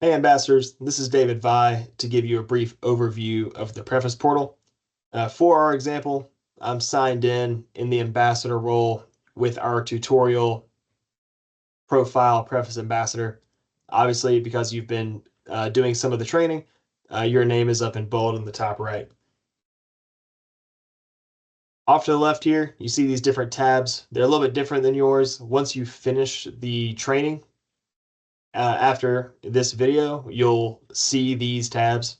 Hey Ambassadors, this is David Vi to give you a brief overview of the Preface portal. For our example, I'm signed in the Ambassador role with our tutorial profile Preface Ambassador. Obviously, because you've been doing some of the training, your name is up in bold in the top right. Off to the left here, you see these different tabs. They're a little bit different than yours. Once you finish the training, after this video, you'll see these tabs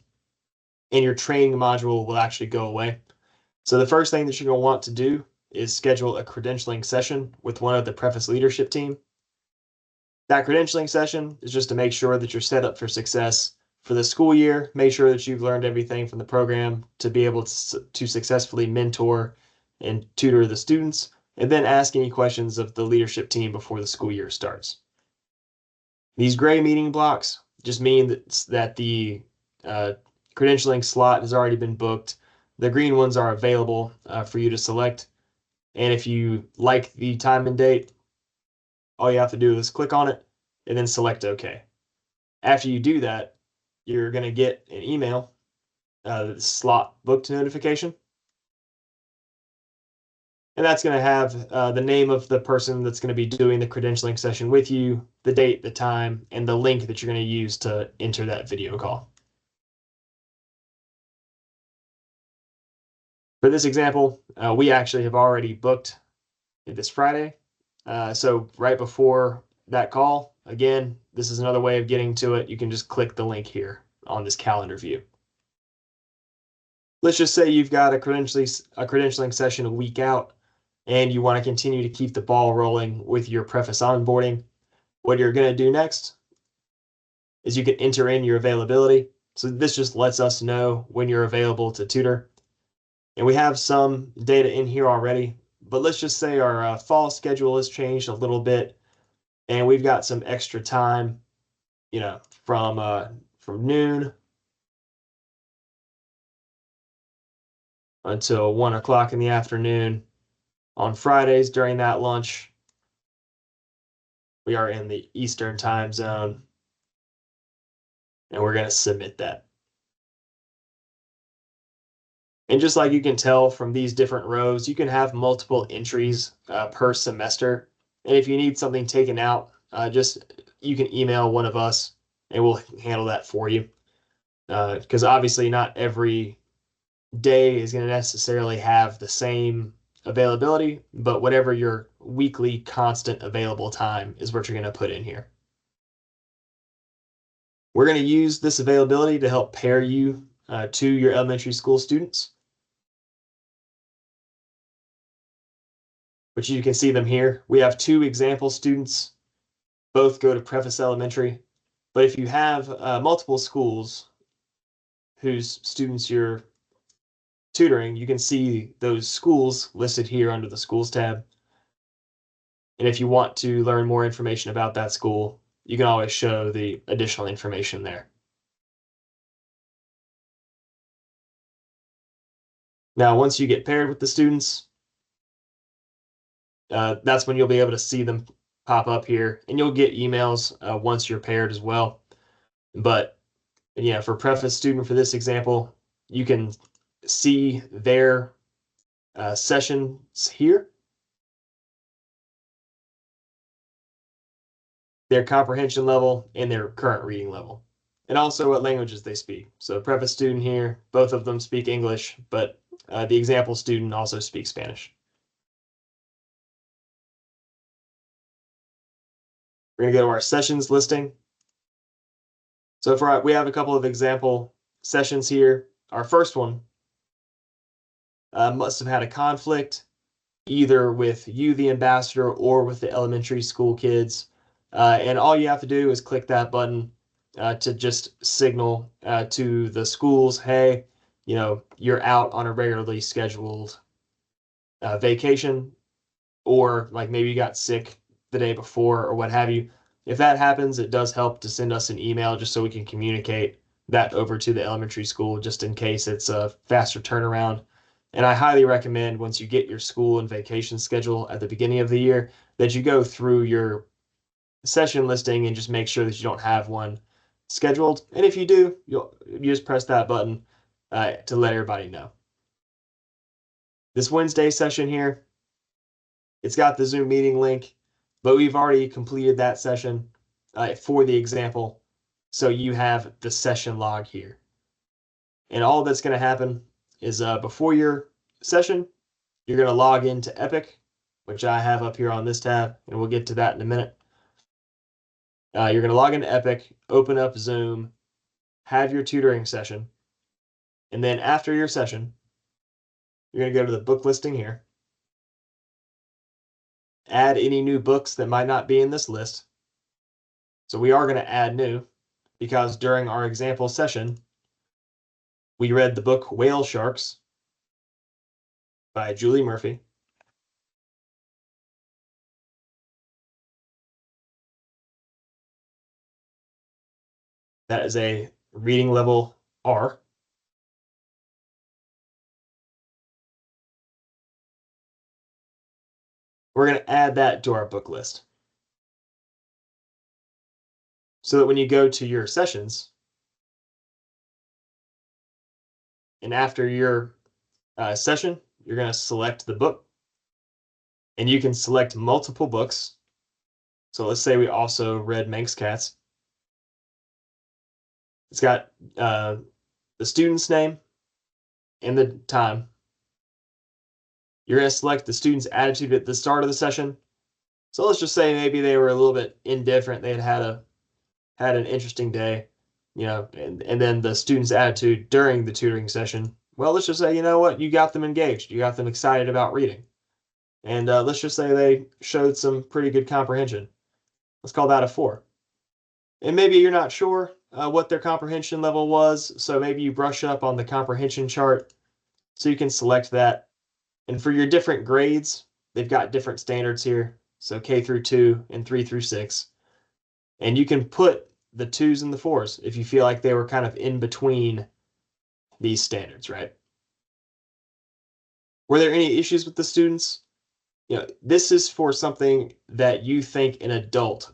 and your training module will actually go away. So the first thing that you're going to want to do is schedule a credentialing session with one of the Preface leadership team. That credentialing session is just to make sure that you're set up for success for the school year, make sure that you've learned everything from the program to be able to successfully mentor and tutor the students, and then ask any questions of the leadership team before the school year starts. These gray meeting blocks just mean that the credentialing slot has already been booked. The green ones are available for you to select. And if you like the time and date, all you have to do is click on it and then select OK. After you do that, you're going to get an email, slot booked notification. And that's going to have the name of the person that's going to be doing the credentialing session with you, the date, the time, and the link that you're going to use to enter that video call. For this example, we actually have already booked this Friday. So right before that call, again, this is another way of getting to it. You can just click the link here on this calendar view. Let's just say you've got a credentialing session a week out and you want to continue to keep the ball rolling with your Preface onboarding. What you're going to do next is you can enter in your availability. So this just lets us know when you're available to tutor. And we have some data in here already, but let's just say our fall schedule has changed a little bit and we've got some extra time, from noon until 1 o'clock in the afternoon on Fridays during that lunch. We are in the Eastern time zone and we're going to submit that. And just like you can tell from these different rows, you can have multiple entries per semester. And if you need something taken out, you can email one of us and we'll handle that for you. Because obviously not every day is going to necessarily have the same availability, but whatever your weekly constant available time is what you're going to put in here. We're going to use this availability to help pair you to your elementary school students, which you can see them here. We have 2 example students, both go to Preface Elementary, but if you have multiple schools whose students you're tutoring, you can see those schools listed here under the schools tab. And if you want to learn more information about that school, you can always show the additional information there. Now, once you get paired with the students, that's when you'll be able to see them pop up here, and you'll get emails once you're paired as well. But yeah, for Preface student for this example, you can see their sessions here, their comprehension level, and their current reading level, and also what languages they speak. So Preface student here, both of them speak English, but the example student also speaks Spanish. We're going to go to our sessions listing. So we have a couple of example sessions here. Our first one must have had a conflict either with you, the ambassador, or with the elementary school kids. And all you have to do is click that button to just signal to the schools, hey, you're out on a regularly scheduled vacation, or like maybe you got sick the day before or what have you. If that happens, it does help to send us an email just so we can communicate that over to the elementary school just in case it's a faster turnaround. And I highly recommend once you get your school and vacation schedule at the beginning of the year that you go through your session listing and just make sure that you don't have one scheduled. And if you do, you just press that button to let everybody know. This Wednesday session here, it's got the Zoom meeting link, but we've already completed that session for the example. So you have the session log here. And all that's going to happen is before your session, you're going to log into Epic, which I have up here on this tab, and we'll get to that in a minute. You're going to log into Epic, open up Zoom, have your tutoring session, and then after your session, you're going to go to the book listing here, add any new books that might not be in this list. So we are going to add new because during our example session, we read the book Whale Sharks by Julie Murphy. That is a reading level R. We're going to add that to our book list so that when you go to your sessions and after your session, you're going to select the book and you can select multiple books. So let's say we also read Manx Cats. It's got the student's name and the time. You're going to select the student's attitude at the start of the session. So let's just say maybe they were a little bit indifferent. They had an interesting day, and then the student's attitude during the tutoring session. Well, let's just say, you know what, you got them engaged. You got them excited about reading. And let's just say they showed some pretty good comprehension. Let's call that a 4. And maybe you're not sure what their comprehension level was, so maybe you brush up on the comprehension chart so you can select that. And for your different grades, they've got different standards here. So K through 2 and 3 through 6. And you can put the 2s and the 4s if you feel like they were kind of in between these standards, right? Were there any issues with the students? This is for something that you think an adult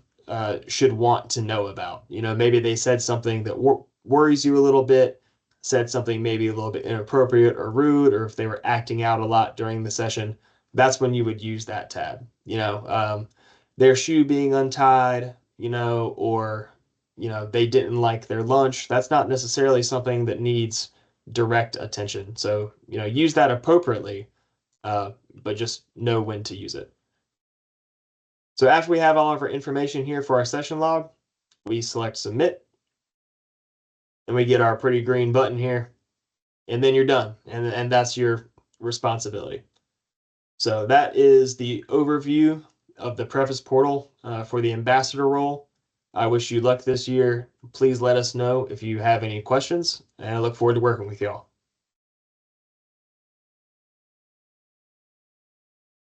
should want to know about. Maybe they said something that worries you a little bit, said something maybe a little bit inappropriate or rude, or if they were acting out a lot during the session, that's when you would use that tab. Their shoe being untied, or they didn't like their lunch. That's not necessarily something that needs direct attention. So, use that appropriately, but just know when to use it. So after we have all of our information here for our session log, we select submit and we get our pretty green button here, and then you're done. And that's your responsibility. So that is the overview of the Preface portal for the ambassador role. I wish you luck this year. Please let us know if you have any questions, and I look forward to working with y'all.